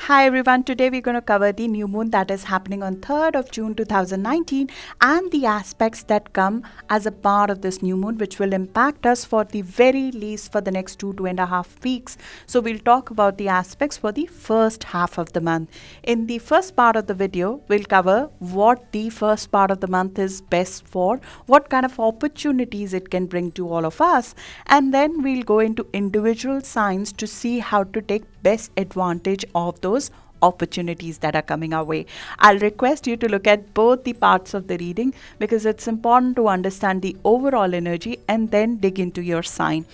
Hi everyone, today we're going to cover the new moon that is happening on 3rd of June 2019 and the aspects that come as a part of this new moon which will impact us for the very least for the next 2.5 weeks. So we'll talk about the aspects for the first half of the month. In the first part of the video, we'll cover what the first part of the month is best for, what kind of opportunities it can bring to all of us, and then we'll go into individual signs to see how to take best advantage of those opportunities that are coming our way. I'll request you to look at both the parts of the reading because it's important to understand the overall energy and then dig into your sign.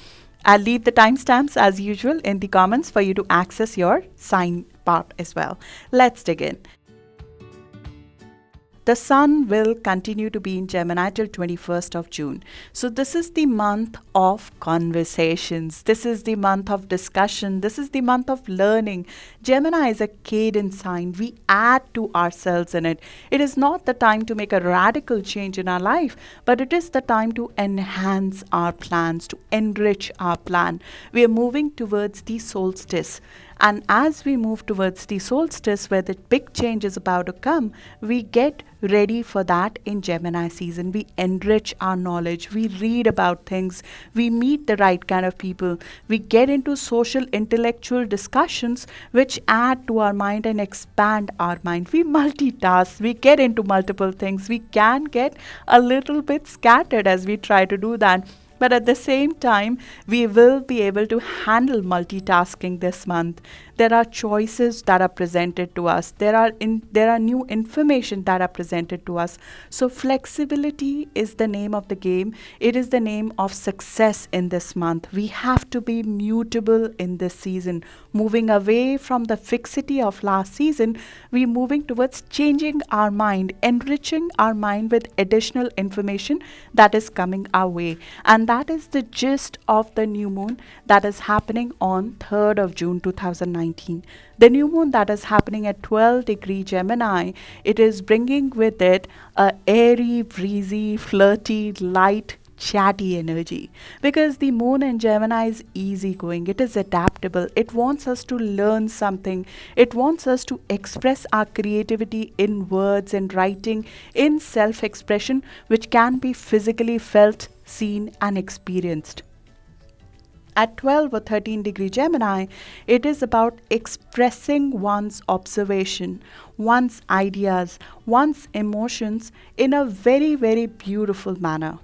I'll leave the timestamps as usual in the comments for you to access your sign part as well. Let's dig in. The sun will continue to be in Gemini till 21st of June. So this is the month of conversations. This is the month of discussion. This is the month of learning. Gemini is a cadent sign. We add to ourselves in it. It is not the time to make a radical change in our life, but it is the time to enhance our plans, to enrich our plan. We are moving towards the solstice. And as we move towards the solstice, where the big change is about to come, we get ready for that in Gemini season. We enrich our knowledge. We read about things. We meet the right kind of people. We get into social intellectual discussions which add to our mind and expand our mind. We multitask. We get into multiple things. We can get a little bit scattered as we try to do that. But at the same time, we will be able to handle multitasking this month. There are choices that are presented to us. There are new information that are presented to us. So flexibility is the name of the game. It is the name of success in this month. We have to be mutable in this season. Moving away from the fixity of last season, we're moving towards changing our mind, enriching our mind with additional information that is coming our way. And that is the gist of the new moon that is happening on 3rd of June 2019. The new moon that is happening at 12-degree Gemini, it is bringing with it a airy, breezy, flirty, light, chatty energy, because the moon in Gemini is easygoing. It is adaptable. It wants us to learn something. It wants us to express our creativity in words and writing, in self-expression, which can be physically felt, seen and experienced. At 12 or 13-degree Gemini, it is about expressing one's observation, one's ideas, one's emotions in a very, very beautiful manner.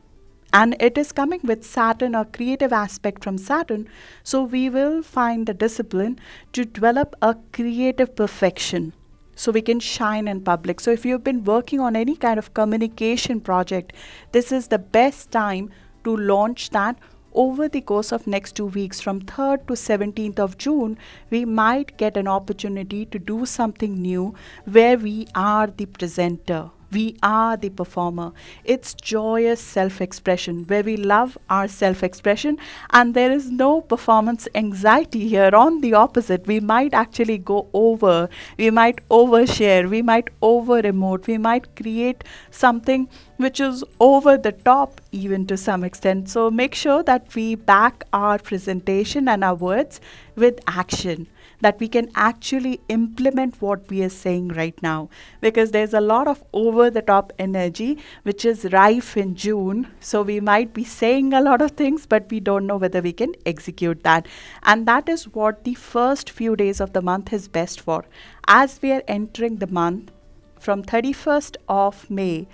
And it is coming with Saturn, a creative aspect from Saturn. So we will find the discipline to develop a creative perfection so we can shine in public. So if you've been working on any kind of communication project, this is the best time to launch that. Over the course of next 2 weeks, from 3rd to 17th of June, we might get an opportunity to do something new where we are the presenter. We are the performer. It's joyous self-expression where we love our self-expression and there is no performance anxiety here. On the opposite, we might actually go over, we might overshare, we might over-emote, we might create something which is over the top even to some extent. So make sure that we back our presentation and our words with action, that we can actually implement what we are saying right now, because there's a lot of over the top energy which is rife in June. So we might be saying a lot of things, but we don't know whether we can execute that. And that is what the first few days of the month is best for. As we are entering the month from 31st of May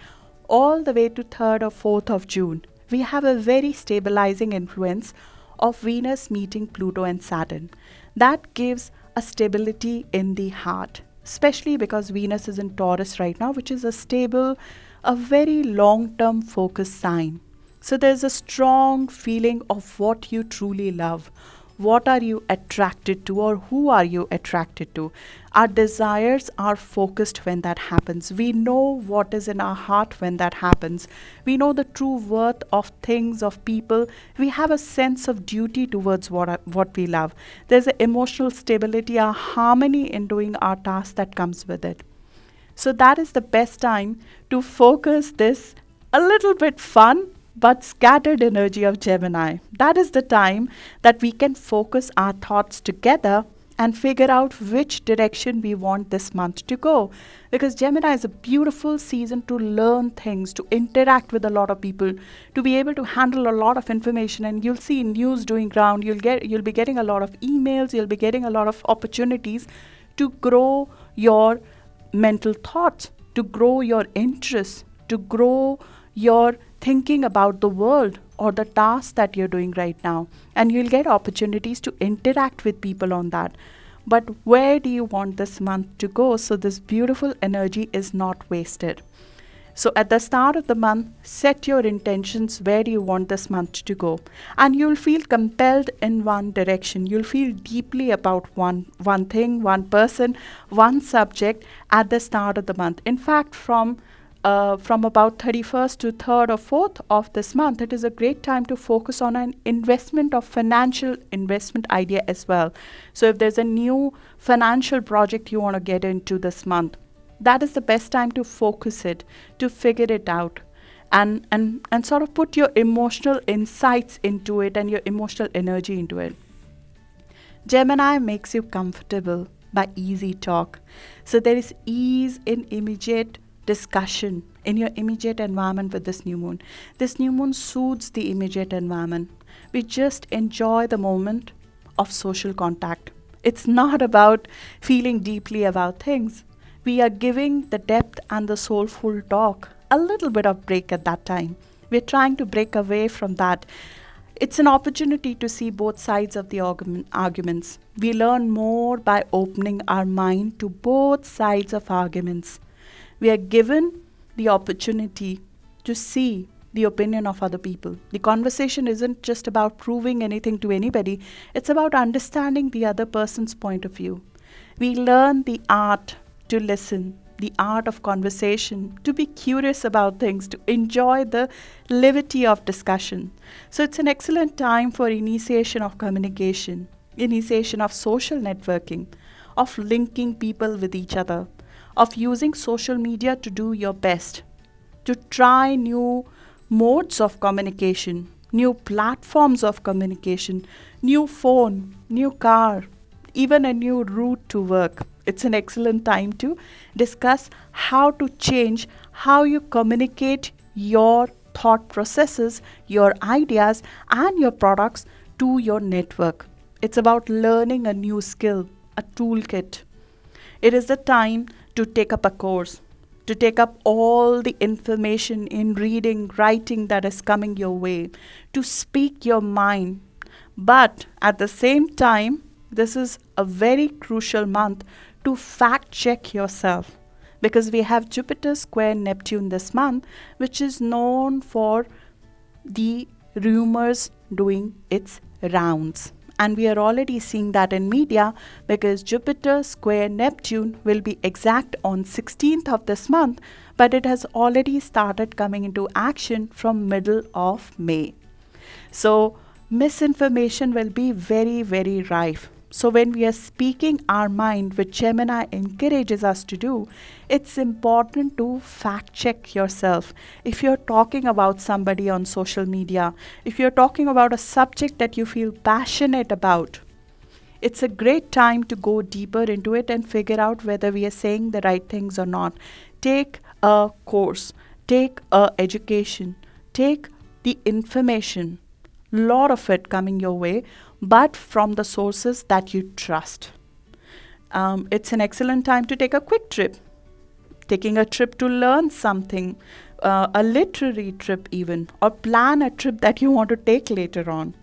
all the way to 3rd or 4th of June, we have a very stabilizing influence of Venus meeting Pluto and Saturn. That gives a stability in the heart, especially because Venus is in Taurus right now, which is a stable, a very long-term focused sign. So there's a strong feeling of what you truly love. What are you attracted to, or who are you attracted to? Our desires are focused when that happens. We know what is in our heart when that happens. We know the true worth of things, of people. We have a sense of duty towards what we love. There's an emotional stability, a harmony in doing our task that comes with it. So that is the best time to focus this a little bit fun but scattered energy of Gemini. That is the time that we can focus our thoughts together and figure out which direction we want this month to go. Because Gemini is a beautiful season to learn things, to interact with a lot of people, to be able to handle a lot of information. And you'll see news doing round. You'll be getting a lot of emails. You'll be getting a lot of opportunities to grow your mental thoughts, to grow your interests, to grow your thinking about the world or the task that you're doing right now. And you'll get opportunities to interact with people on that. But where do you want this month to go so this beautiful energy is not wasted? So at the start of the month, set your intentions. Where do you want this month to go? And you'll feel compelled in one direction. You'll feel deeply about one thing, one person, one subject at the start of the month. In fact, from about 31st to 3rd or 4th of this month, it is a great time to focus on an investment or financial investment idea as well. So if there's a new financial project you want to get into this month, that is the best time to focus it, to figure it out, and sort of put your emotional insights into it and your emotional energy into it. Gemini makes you comfortable by easy talk. So there is ease in immediate discussion in your immediate environment with this new moon. This new moon soothes the immediate environment. We just enjoy the moment of social contact. It's not about feeling deeply about things. We are giving the depth and the soulful talk a little bit of break at that time. We're trying to break away from that. It's an opportunity to see both sides of the arguments. We learn more by opening our mind to both sides of arguments. We are given the opportunity to see the opinion of other people. The conversation isn't just about proving anything to anybody. It's about understanding the other person's point of view. We learn the art to listen, the art of conversation, to be curious about things, to enjoy the levity of discussion. So it's an excellent time for initiation of communication, initiation of social networking, of linking people with each other, of using social media to do your best, to try new modes of communication, new platforms of communication, new phone, new car, even a new route to work. It's an excellent time to discuss how to change how you communicate your thought processes, your ideas, and your products to your network. It's about learning a new skill, a toolkit. It is the time to take up a course, to take up all the information in reading, writing that is coming your way, to speak your mind. But at the same time, this is a very crucial month to fact check yourself, because we have Jupiter square Neptune this month, which is known for the rumors doing its rounds. And we are already seeing that in media, because Jupiter square Neptune will be exact on 16th of this month, but it has already started coming into action from middle of May. So misinformation will be very, very rife. So when we are speaking our mind, which Gemini encourages us to do, it's important to fact check yourself. If you're talking about somebody on social media, if you're talking about a subject that you feel passionate about, it's a great time to go deeper into it and figure out whether we are saying the right things or not. Take a course, take a education, take the information, lot of it coming your way, but from the sources that you trust. It's an excellent time to take a quick trip. Taking a trip to learn something, a literary trip even, or plan a trip that you want to take later on.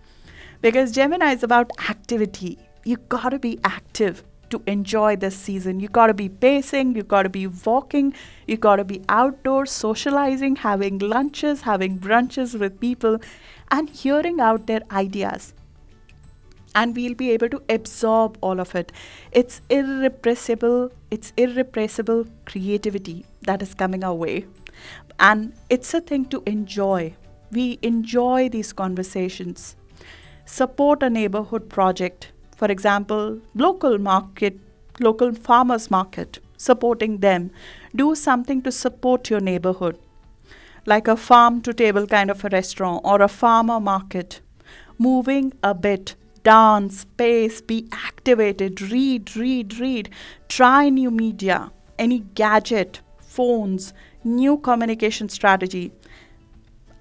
Because Gemini is about activity. You gotta be active to enjoy this season. You gotta be pacing, you gotta be walking, you gotta be outdoors, socializing, having lunches, having brunches with people, and hearing out their ideas. And we'll be able to absorb all of it. It's irrepressible creativity that is coming our way. And it's a thing to enjoy. We enjoy these conversations. Support a neighborhood project. For example, local farmers market, supporting them. Do something to support your neighborhood, like a farm to table kind of a restaurant or a farmer market. Moving a bit, dance, space, be activated, read. Try new media, any gadget, phones, new communication strategy.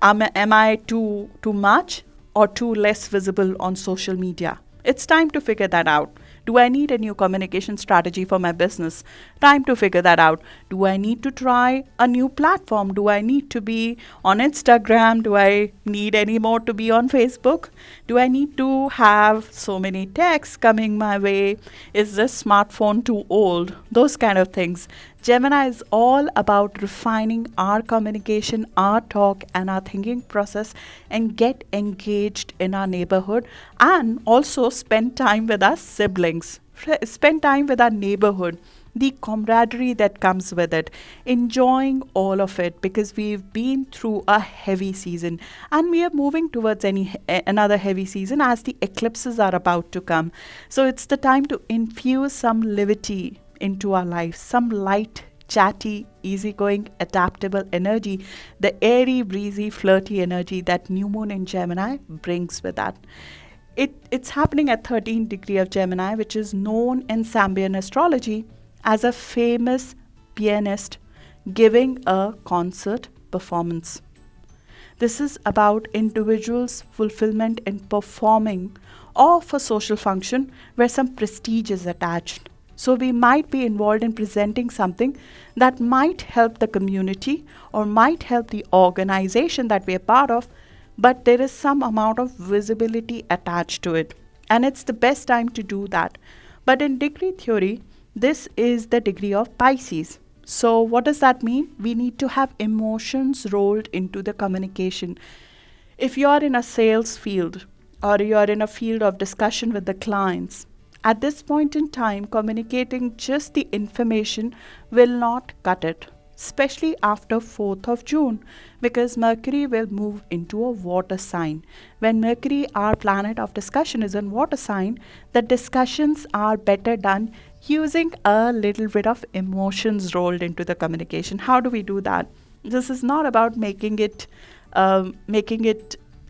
Am I too much or too less visible on social media? It's time to figure that out. Do I need a new communication strategy for my business? Time to figure that out. Do I need to try a new platform? Do I need to be on Instagram? Do I need any more to be on Facebook? Do I need to have so many texts coming my way? Is this smartphone too old? Those kind of things. Gemini is all about refining our communication, our talk, and our thinking process and get engaged in our neighborhood and also spend time with our siblings, spend time with our neighborhood, the camaraderie that comes with it, enjoying all of it because we've been through a heavy season and we are moving towards another heavy season as the eclipses are about to come. So it's the time to infuse some levity into our life, some light, chatty, easygoing, adaptable energy, the airy, breezy, flirty energy that new moon in Gemini brings with that. It's happening at 13th degree of Gemini, which is known in Sambian astrology as a famous pianist giving a concert performance. This is about individuals' fulfillment in performing or for social function where some prestige is attached. So we might be involved in presenting something that might help the community or might help the organization that we are part of, but there is some amount of visibility attached to it. And it's the best time to do that. But in degree theory, this is the degree of Pisces. So what does that mean? We need to have emotions rolled into the communication. If you are in a sales field or you are in a field of discussion with the clients, at this point in time, communicating just the information will not cut it, especially after 4th of June, because Mercury will move into a water sign. When Mercury, our planet of discussion, is in water sign, the discussions are better done using a little bit of emotions rolled into the communication. How do we do that? This is not about making it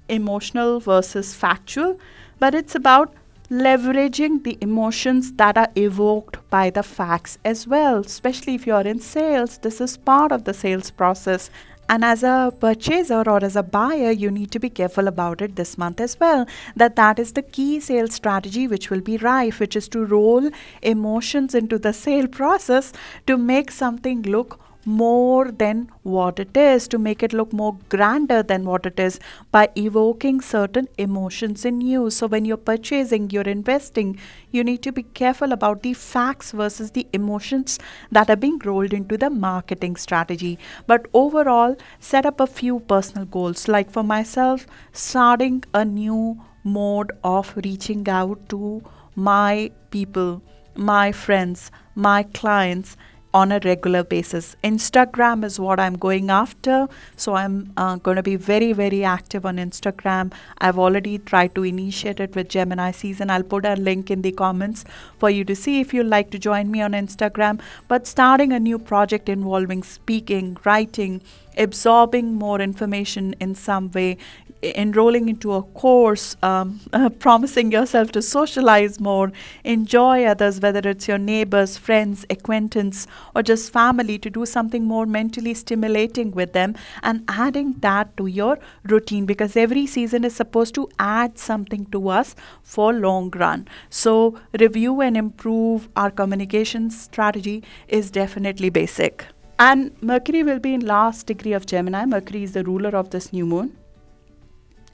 emotional versus factual, but it's about leveraging the emotions that are evoked by the facts as well. Especially if you're in sales, this is part of the sales process. And as a purchaser or as a buyer, you need to be careful about it this month as well. That is the key sales strategy which will be rife, which is to roll emotions into the sale process to make something look more than what it is, to make it look more grander than what it is by evoking certain emotions in you. So when you're purchasing, you're investing, you need to be careful about the facts versus the emotions that are being rolled into the marketing strategy. But overall, set up a few personal goals. Like for myself, starting a new mode of reaching out to my people, my friends, my clients on a regular basis. Instagram is what I'm going after. So I'm going to be very, very active on Instagram. I've already tried to initiate it with Gemini season. I'll put a link in the comments for you to see if you'd like to join me on Instagram. But starting a new project involving speaking, writing, absorbing more information in some way, enrolling into a course, promising yourself to socialize more, enjoy others, whether it's your neighbors, friends, acquaintance, or just family, to do something more mentally stimulating with them and adding that to your routine, because every season is supposed to add something to us for long run. So review and improve our communication strategy is definitely basic. And Mercury will be in last degree of Gemini. Mercury is the ruler of this new moon.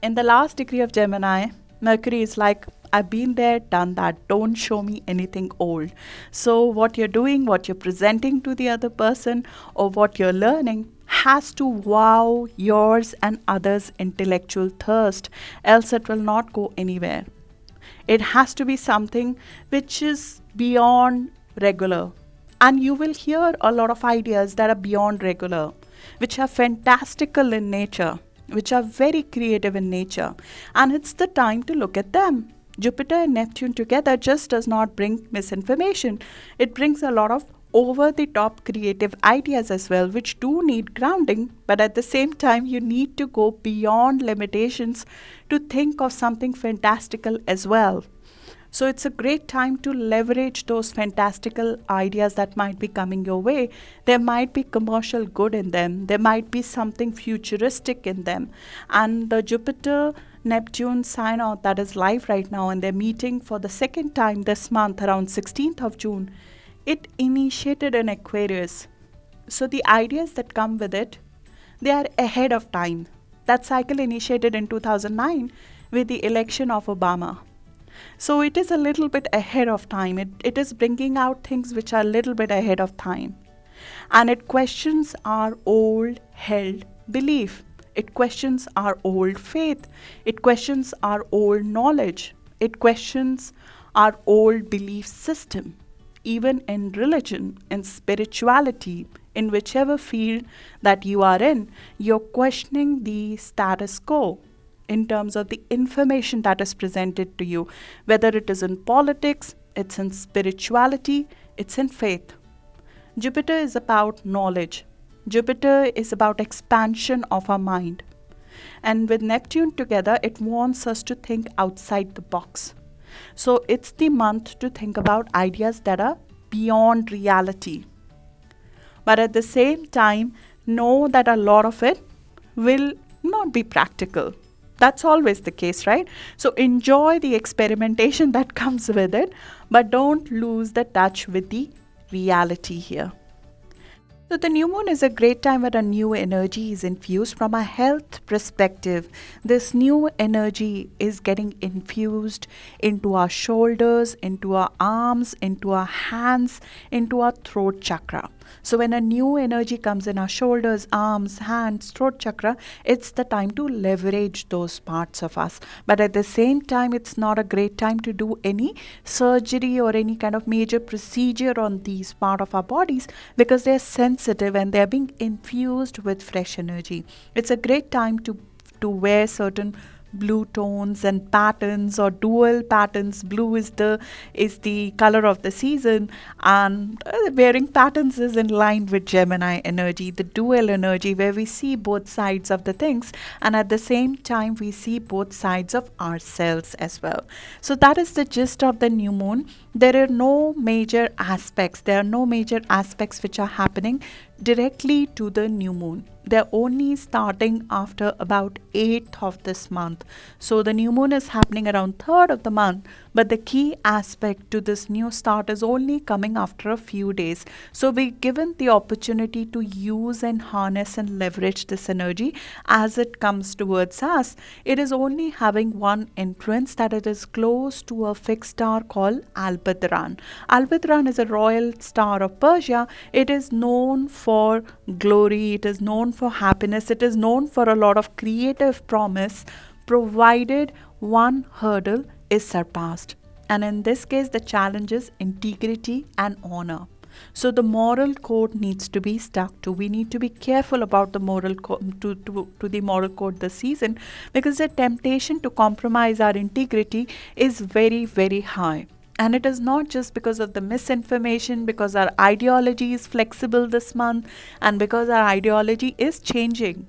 In the last degree of Gemini, Mercury is like, I've been there, done that. Don't show me anything old. So what you're doing, what you're presenting to the other person, or what you're learning has to wow yours and others' intellectual thirst, else it will not go anywhere. It has to be something which is beyond regular. And you will hear a lot of ideas that are beyond regular, which are fantastical in nature, which are very creative in nature. And it's the time to look at them. Jupiter and Neptune together just does not bring misinformation. It brings a lot of over the top creative ideas as well, which do need grounding, but at the same time, you need to go beyond limitations to think of something fantastical as well. So it's a great time to leverage those fantastical ideas that might be coming your way. There might be commercial good in them. There might be something futuristic in them. And the Jupiter Neptune sign out that is live right now, and they're meeting for the second time this month around 16th of June. It initiated in Aquarius. So the ideas that come with it, they are ahead of time. That cycle initiated in 2009 with the election of Obama. So it is a little bit ahead of time. It is bringing out things which are a little bit ahead of time. And it questions our old held belief. It questions our old faith. It questions our old knowledge. It questions our old belief system. Even in religion, in spirituality, in whichever field that you are in, you're questioning the status quo in terms of the information that is presented to you, whether it is in politics, it's in spirituality, it's in faith. Jupiter is about knowledge. Jupiter is about expansion of our mind. And with Neptune together, it wants us to think outside the box. So it's the month to think about ideas that are beyond reality. But at the same time, know that a lot of it will not be practical. That's always the case, right? So enjoy the experimentation that comes with it, but don't lose the touch with the reality here. So the new moon is a great time where a new energy is infused from a health perspective. This new energy is getting infused into our shoulders, into our arms, into our hands, into our throat chakra. So when a new energy comes in our shoulders, arms, hands, throat chakra, it's the time to leverage those parts of us. But at the same time, it's not a great time to do any surgery or any kind of major procedure on these parts of our bodies because they're sensitive and they're being infused with fresh energy. It's a great time to wear certain blue tones and patterns or dual patterns. Blue is the color of the season, and wearing patterns is in line with Gemini energy, the dual energy where we see both sides of the things and at the same time we see both sides of ourselves as well. So that is the gist of the new moon. There are no major aspects which are happening directly to the new moon. They're only starting after about 8th of this month. So the new moon is happening around 3rd of the month, but the key aspect to this new start is only coming after a few days. So we're given the opportunity to use and harness and leverage this energy as it comes towards us. It is only having one entrance, that it is close to a fixed star called Aldebaran. Aldebaran is a royal star of Persia. It is known for glory, it is known for happiness, it is known for a lot of creative promise, provided one hurdle is surpassed. And in this case, the challenge is integrity and honor. So the moral code needs to be stuck to. We need to be careful about the moral to the moral code this season, because the temptation to compromise our integrity is very, very high. And it is not just because of the misinformation, because our ideology is flexible this month and because our ideology is changing.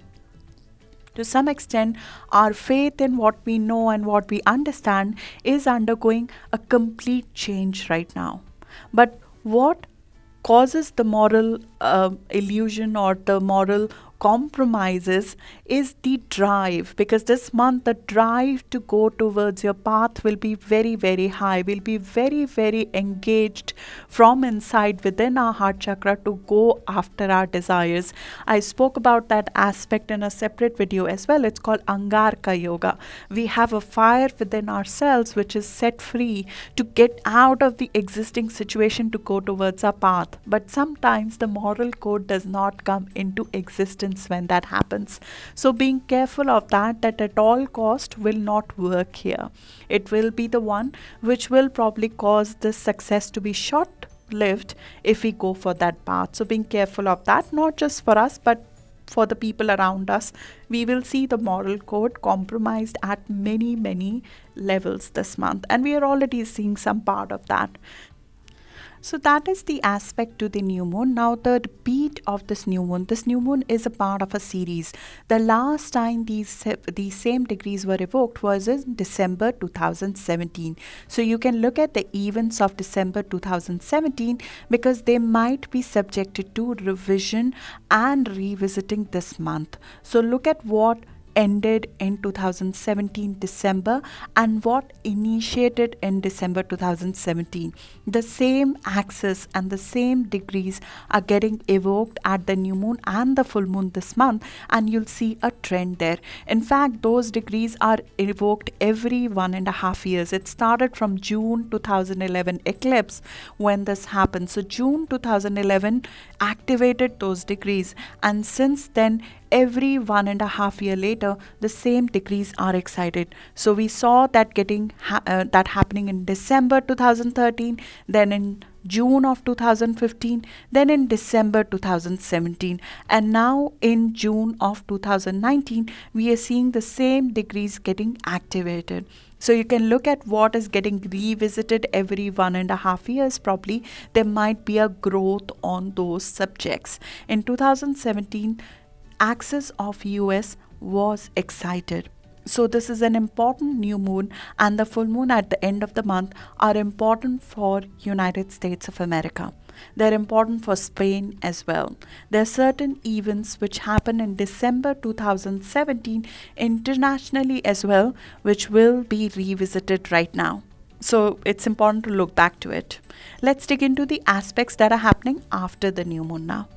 To some extent, our faith in what we know and what we understand is undergoing a complete change right now. But what causes the moral illusion or the moral compromises is the drive, because this month the drive to go towards your path will be very, very high, will be very, very engaged from inside within our heart chakra to go after our desires. I spoke about that aspect in a separate video as well. It's called Angarka Yoga. We have a fire within ourselves which is set free to get out of the existing situation to go towards our path. But sometimes the moral code does not come into existence when that happens. So being careful of that at all cost will not work here. It will be the one which will probably cause this success to be short lived if we go for that path. So being careful of that, not just for us, but for the people around us. We will see the moral code compromised at many, many levels this month, and we are already seeing some part of that. So that is the aspect to the new moon. Now the beat of this new moon is a part of a series. The last time these same degrees were evoked was in December 2017. So you can look at the events of December 2017 because they might be subjected to revision and revisiting this month. So look at what ended in 2017 December and what initiated in December 2017. The same axis and the same degrees are getting evoked at the new moon and the full moon this month, and you'll see a trend there. In fact, those degrees are evoked every 1.5 years. It started from June 2011 eclipse when this happened. So June 2011 activated those degrees, and since then every 1.5 year later the same degrees are excited. So we saw that that happening in December 2013, then in June of 2015, then in December 2017, and now in June of 2019 we are seeing the same degrees getting activated. So you can look at what is getting revisited every 1.5 years. Probably there might be a growth on those subjects. In 2017, axis of US was excited. So this is an important new moon, and the full moon at the end of the month are important for United States of America. They're important for Spain as well. There are certain events which happen in December 2017 internationally as well, which will be revisited right now. So it's important to look back to it. Let's dig into the aspects that are happening after the new moon now.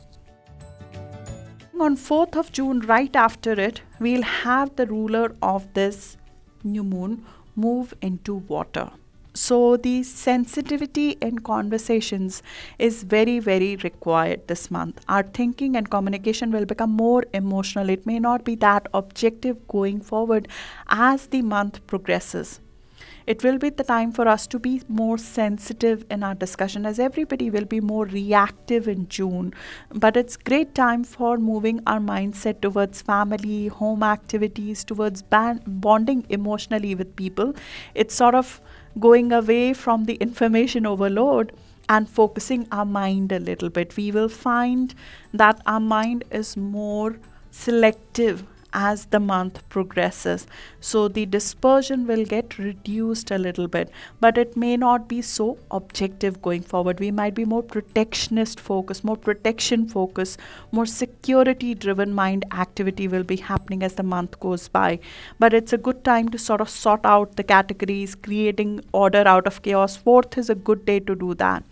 On 4th of June, right after it, we'll have the ruler of this new moon move into water. So the sensitivity in conversations is very, very required this month. Our thinking and communication will become more emotional. It may not be that objective going forward as the month progresses. It will be the time for us to be more sensitive in our discussion, as everybody will be more reactive in June. But it's great time for moving our mindset towards family, home activities, towards bonding emotionally with people. It's sort of going away from the information overload and focusing our mind a little bit. We will find that our mind is more selective as the month progresses. So the dispersion will get reduced a little bit, but it may not be so objective going forward. We might be more protectionist focus, more protection focus, more security driven mind activity will be happening as the month goes by. But it's a good time to sort of sort out the categories, creating order out of chaos. 4th is a good day to do that.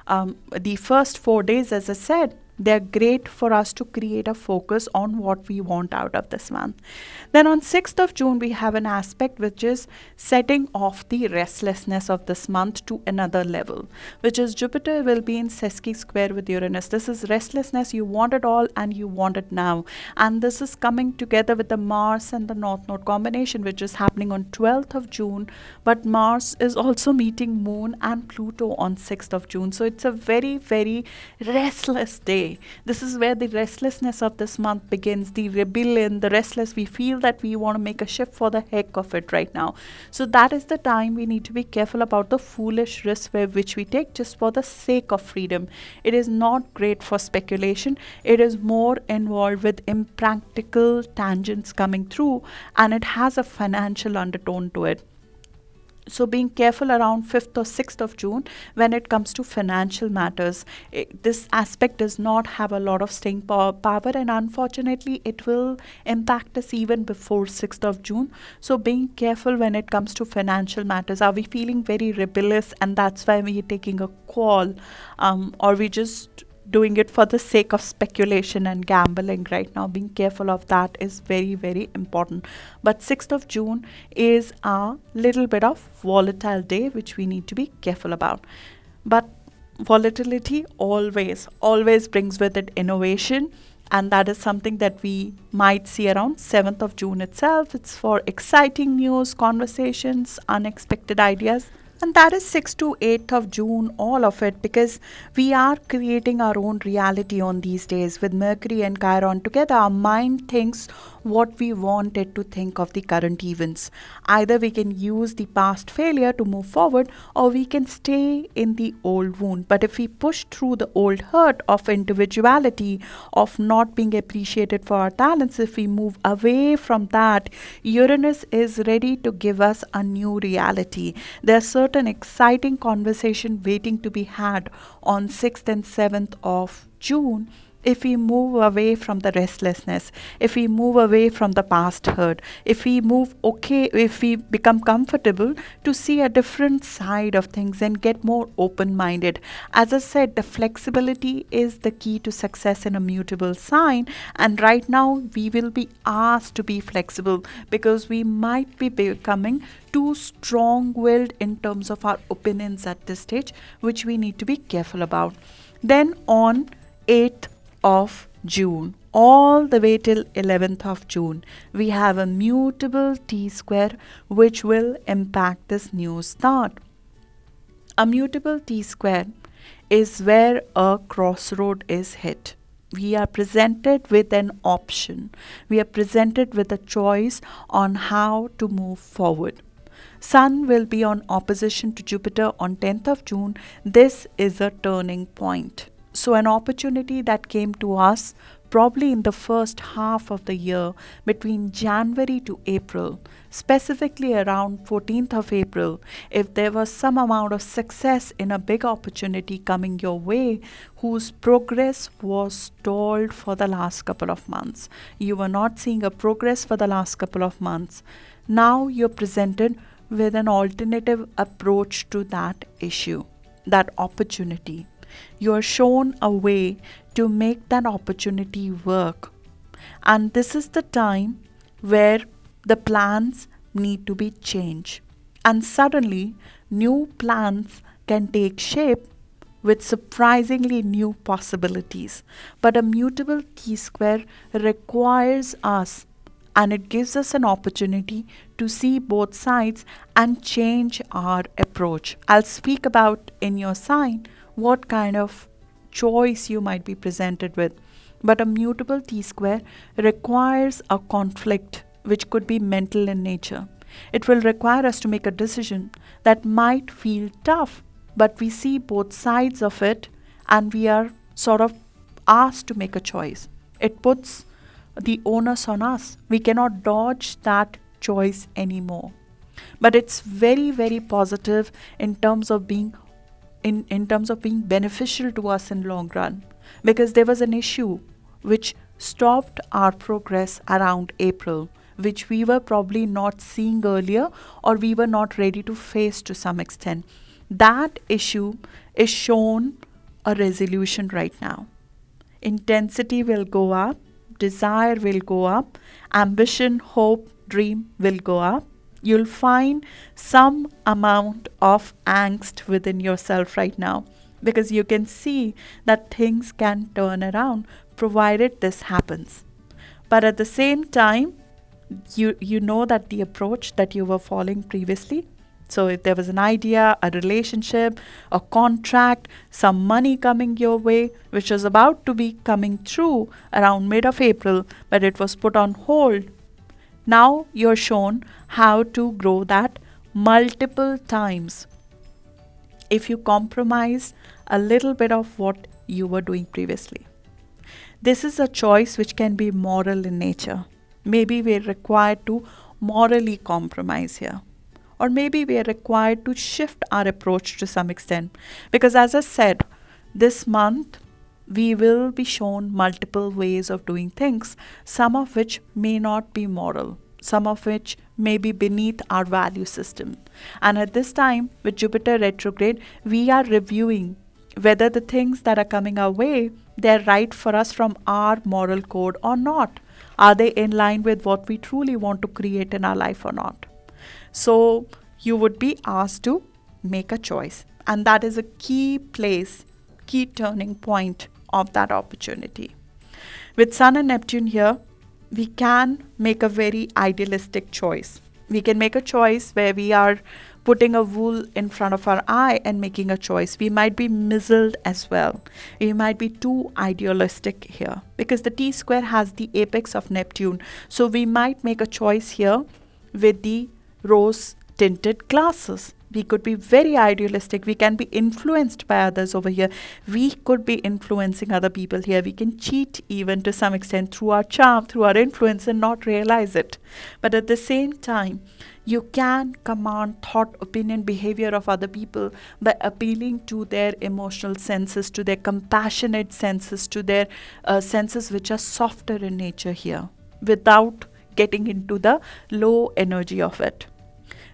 The first 4 days, as I said, they're great for us to create a focus on what we want out of this month. Then on 6th of June, we have an aspect which is setting off the restlessness of this month to another level, which is Jupiter will be in sesqui square with Uranus. This is restlessness. You want it all and you want it now. And this is coming together with the Mars and the North Node combination, which is happening on 12th of June. But Mars is also meeting Moon and Pluto on 6th of June. So it's a very, very restless day. This is where the restlessness of this month begins, the rebellion, the restless. We feel that we want to make a shift for the heck of it right now. So that is the time we need to be careful about the foolish risks which we take just for the sake of freedom. It is not great for speculation. It is more involved with impractical tangents coming through, and it has a financial undertone to it. So being careful around 5th or 6th of June when it comes to financial matters. This aspect does not have a lot of staying power, and unfortunately it will impact us even before 6th of June. So being careful when it comes to financial matters. Are we feeling very rebellious and that's why we are taking a call, or we just doing it for the sake of speculation and gambling right now? Being careful of that is very, very important. But 6th of June is a little bit of volatile day which we need to be careful about. But volatility always brings with it innovation, and that is something that we might see around 7th of June itself. It's for exciting news, conversations, unexpected ideas, And that is 6th to 8th of June, all of it, because we are creating our own reality on these days. With Mercury and Chiron together, our mind thinks what we want it to think of the current events. Either we can use the past failure to move forward, or we can stay in the old wound. But if we push through the old hurt of individuality, of not being appreciated for our talents, if we move away from that, Uranus is ready to give us a new reality. There's certain exciting conversation waiting to be had on 6th and 7th of June. If we move away from the restlessness, if we move away from the past hurt, if we become comfortable to see a different side of things and get more open-minded. As I said, the flexibility is the key to success in a mutable sign, and right now we will be asked to be flexible because we might be becoming too strong-willed in terms of our opinions at this stage, which we need to be careful about. Then on 8th of June, all the way till 11th of June, we have a mutable T-square which will impact this new start. A mutable T-square is where a crossroad is hit. We are presented with an option. We are presented with a choice on how to move forward. Sun will be on opposition to Jupiter on 10th of June. This is a turning point. So an opportunity that came to us probably in the first half of the year between January to April, specifically around 14th of April, if there was some amount of success in a big opportunity coming your way whose progress was stalled for the last couple of months. You were not seeing a progress for the last couple of months. Now you're presented with an alternative approach to that issue, that opportunity. You are shown a way to make that opportunity work. And this is the time where the plans need to be changed. And suddenly, new plans can take shape with surprisingly new possibilities. But a mutable T-square requires us, and it gives us an opportunity to see both sides and change our approach. I'll speak about in your sign what kind of choice you might be presented with. But a mutable T-square requires a conflict which could be mental in nature. It will require us to make a decision that might feel tough, but we see both sides of it and we are sort of asked to make a choice. It puts the onus on us. We cannot dodge that choice anymore. But it's very, very positive in terms of being beneficial to us in long run, because there was an issue which stopped our progress around April, which we were probably not seeing earlier or we were not ready to face to some extent. That issue is shown a resolution right now. Intensity will go up, desire will go up, ambition, hope, dream will go up. You'll find some amount of angst within yourself right now because you can see that things can turn around provided this happens. But at the same time, you know that the approach that you were following previously, so if there was an idea, a relationship, a contract, some money coming your way, which was about to be coming through around mid of April, but it was put on hold. Now you're shown how to grow that multiple times if you compromise a little bit of what you were doing previously. This is a choice which can be moral in nature. Maybe we're required to morally compromise here. Or maybe we are required to shift our approach to some extent. Because as I said, this month we will be shown multiple ways of doing things, some of which may not be moral, some of which may be beneath our value system. And at this time, with Jupiter retrograde, we are reviewing whether the things that are coming our way, they're right for us from our moral code or not. Are they in line with what we truly want to create in our life or not? So you would be asked to make a choice. And that is a key place, key turning point of that opportunity. With Sun and Neptune here, we can make a very idealistic choice. We can make a choice where we are putting a wool in front of our eye and making a choice. We might be mizzled as well. We might be too idealistic here because the T square has the apex of Neptune. So we might make a choice here with the rose tinted glasses. We could be very idealistic. We can be influenced by others over here. We could be influencing other people here. We can cheat even to some extent through our charm, through our influence, and not realize it. But at the same time, you can command thought, opinion, behavior of other people by appealing to their emotional senses, to their compassionate senses, to their senses which are softer in nature here, without getting into the low energy of it.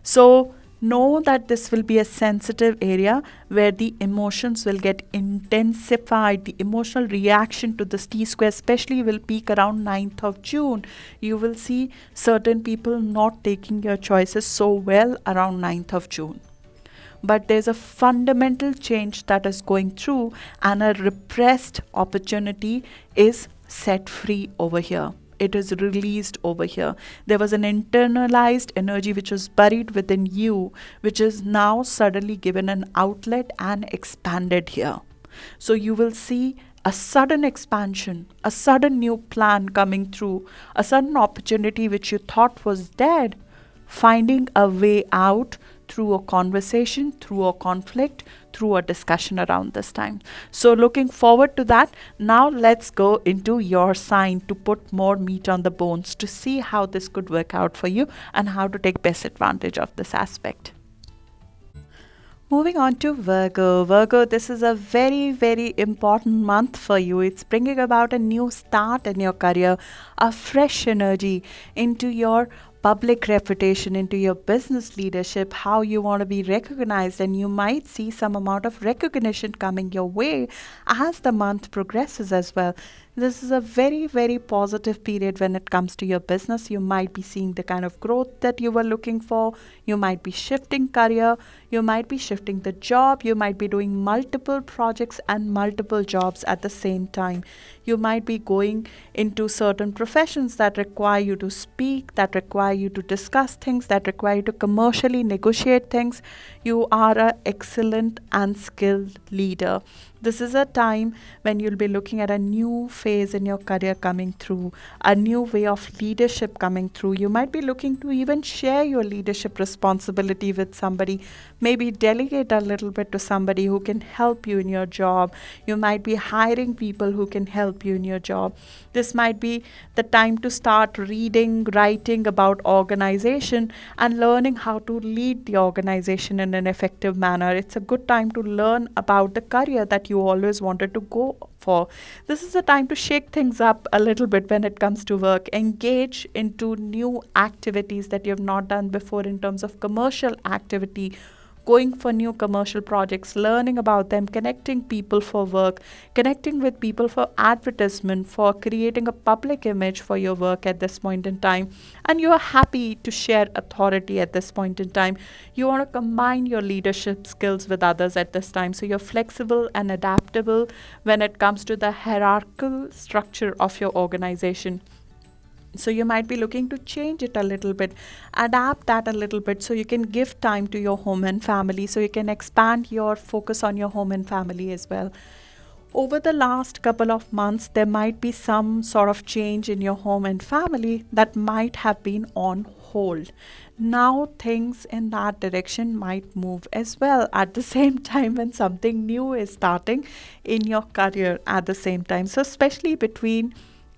So know that this will be a sensitive area where the emotions will get intensified. The emotional reaction to this T square especially will peak around 9th of June. You will see certain people not taking your choices so well around 9th of June. But there's a fundamental change that is going through, and a repressed opportunity is set free over here. It is released over here. There was an internalized energy which was buried within you, which is now suddenly given an outlet and expanded here. So you will see a sudden expansion, a sudden new plan coming through, a sudden opportunity which you thought was dead, finding a way out through a conversation, through a conflict, through a discussion around this time. So looking forward to that. Now let's go into your sign to put more meat on the bones to see how this could work out for you and how to take best advantage of this aspect. Moving on to Virgo. Virgo, this is a very, very important month for you. It's bringing about a new start in your career, a fresh energy into your public reputation, into your business leadership, how you want to be recognized, and you might see some amount of recognition coming your way as the month progresses as well. This is a very, very positive period when it comes to your business. You might be seeing the kind of growth that you were looking for. You might be shifting career. You might be shifting the job. You might be doing multiple projects and multiple jobs at the same time. You might be going into certain professions that require you to speak, that require you to discuss things, that require you to commercially negotiate things. You are an excellent and skilled leader. This is a time when you'll be looking at a new phase in your career coming through, a new way of leadership coming through. You might be looking to even share your leadership responsibility with somebody, maybe delegate a little bit to somebody who can help you in your job. You might be hiring people who can help you in your job. This might be the time to start reading, writing about organization and learning how to lead the organization in an effective manner. It's a good time to learn about the career that you always wanted to go for. This is a time to shake things up a little bit when it comes to work. Engage into new activities that you have not done before in terms of commercial activity, going for new commercial projects, learning about them, connecting people for work, connecting with people for advertisement, for creating a public image for your work at this point in time. And you are happy to share authority at this point in time. You want to combine your leadership skills with others at this time. So you're flexible and adaptable when it comes to the hierarchical structure of your organization. So you might be looking to change it a little bit, adapt that a little bit so you can give time to your home and family, so you can expand your focus on your home and family as well. Over the last couple of months, there might be some sort of change in your home and family that might have been on hold. Now things in that direction might move as well at the same time when something new is starting in your career at the same time. So especially between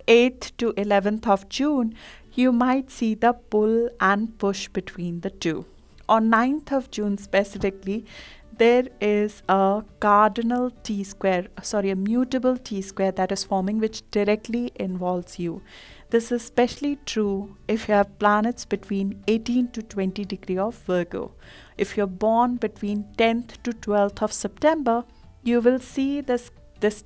8th to 11th of June, you might see the pull and push between the two. On 9th of June specifically, there is a cardinal T square, a mutable T square that is forming, which directly involves you. This is especially true if you have planets between 18 to 20 degree of Virgo. If you're born between 10th to 12th of September, you will see this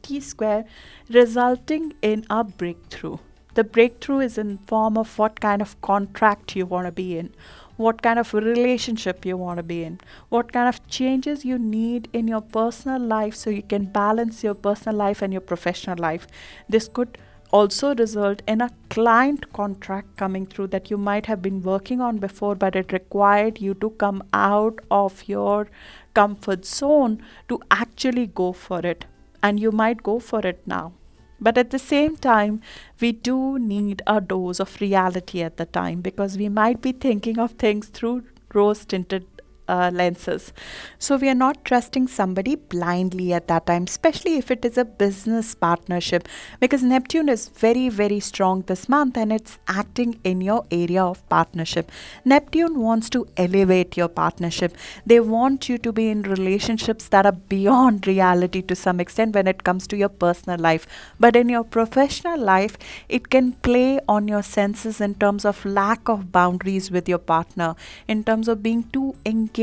T square resulting in a breakthrough. The breakthrough is in form of what kind of contract you want to be in, what kind of relationship you want to be in, what kind of changes you need in your personal life so you can balance your personal life and your professional life. This could also result in a client contract coming through that you might have been working on before, but it required you to come out of your comfort zone to actually go for it. And you might go for it now. But at the same time, we do need a dose of reality at the time, because we might be thinking of things through rose tinted lenses. So we are not trusting somebody blindly at that time, especially if it is a business partnership, because Neptune is very, very strong this month and it's acting in your area of partnership. Neptune wants to elevate your partnership. They want you to be in relationships that are beyond reality to some extent when it comes to your personal life. But in your professional life, it can play on your senses in terms of lack of boundaries with your partner, in terms of being too engaged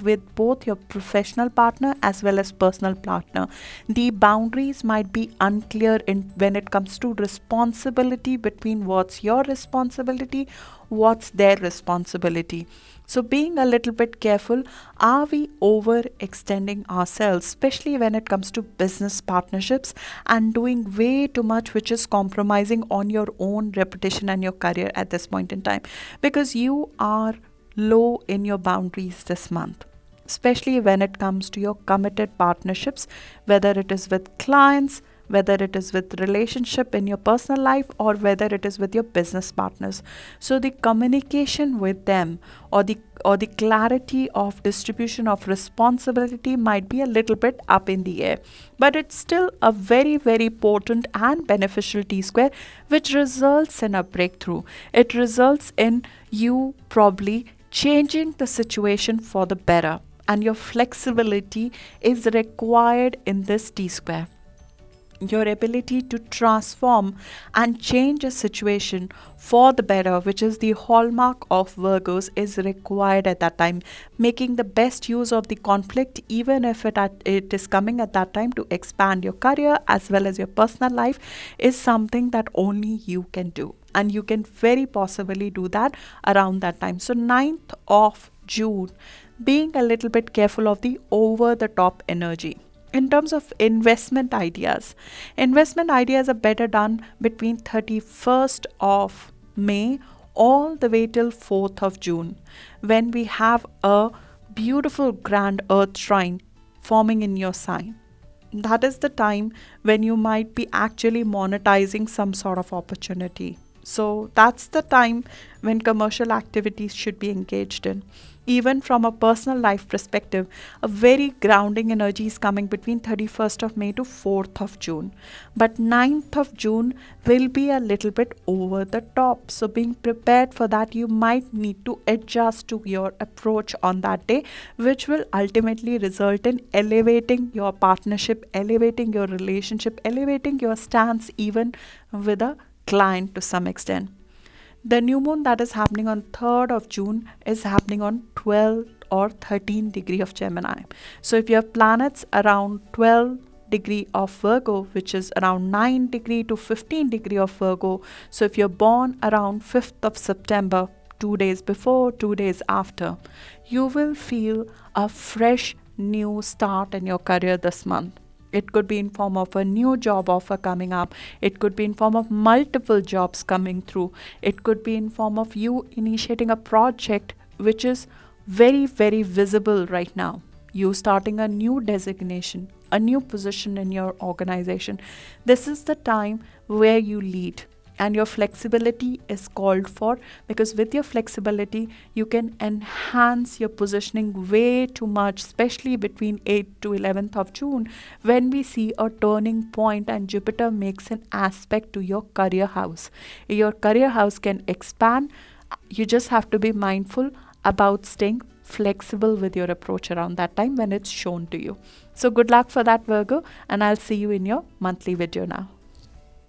with both your professional partner as well as personal partner. The boundaries might be unclear when it comes to responsibility between what's your responsibility, what's their responsibility. So being a little bit careful, are we overextending ourselves, especially when it comes to business partnerships, and doing way too much which is compromising on your own reputation and your career at this point in time, because you are low in your boundaries this month, especially when it comes to your committed partnerships, whether it is with clients, whether it is with relationship in your personal life, or whether it is with your business partners. So the communication with them, or the clarity of distribution of responsibility might be a little bit up in the air, but it's still a very, very potent and beneficial T-square, which results in a breakthrough. It results in you probably changing the situation for the better, and your flexibility is required in this T-square. Your ability to transform and change a situation for the better, which is the hallmark of Virgos, is required at that time. Making the best use of the conflict, even if it is coming at that time to expand your career as well as your personal life, is something that only you can do. And you can very possibly do that around that time. So 9th of June, being a little bit careful of the over the top energy. In terms of investment ideas are better done between 31st of May all the way till 4th of June, when we have a beautiful grand earth trine forming in your sign. That is the time when you might be actually monetizing some sort of opportunity. So that's the time when commercial activities should be engaged in. Even from a personal life perspective, a very grounding energy is coming between 31st of May to 4th of June. But 9th of June will be a little bit over the top. So being prepared for that, you might need to adjust to your approach on that day, which will ultimately result in elevating your partnership, elevating your relationship, elevating your stance even with a client to some extent. The new moon that is happening on 3rd of June is happening on 12 or 13 degree of Gemini. So if you have planets around 12 degree of Virgo, which is around 9 degree to 15 degree of Virgo, so if you're born around 5th of September, 2 days before, 2 days after, you will feel a fresh new start in your career this month. It could be in form of a new job offer coming up. It could be in form of multiple jobs coming through. It could be in form of you initiating a project which is very, very visible right now. You starting a new designation, a new position in your organization. This is the time where you lead. And your flexibility is called for, because with your flexibility, you can enhance your positioning way too much, especially between 8th to 11th of June, when we see a turning point and Jupiter makes an aspect to your career house. Your career house can expand. You just have to be mindful about staying flexible with your approach around that time when it's shown to you. So good luck for that, Virgo, and I'll see you in your monthly video now.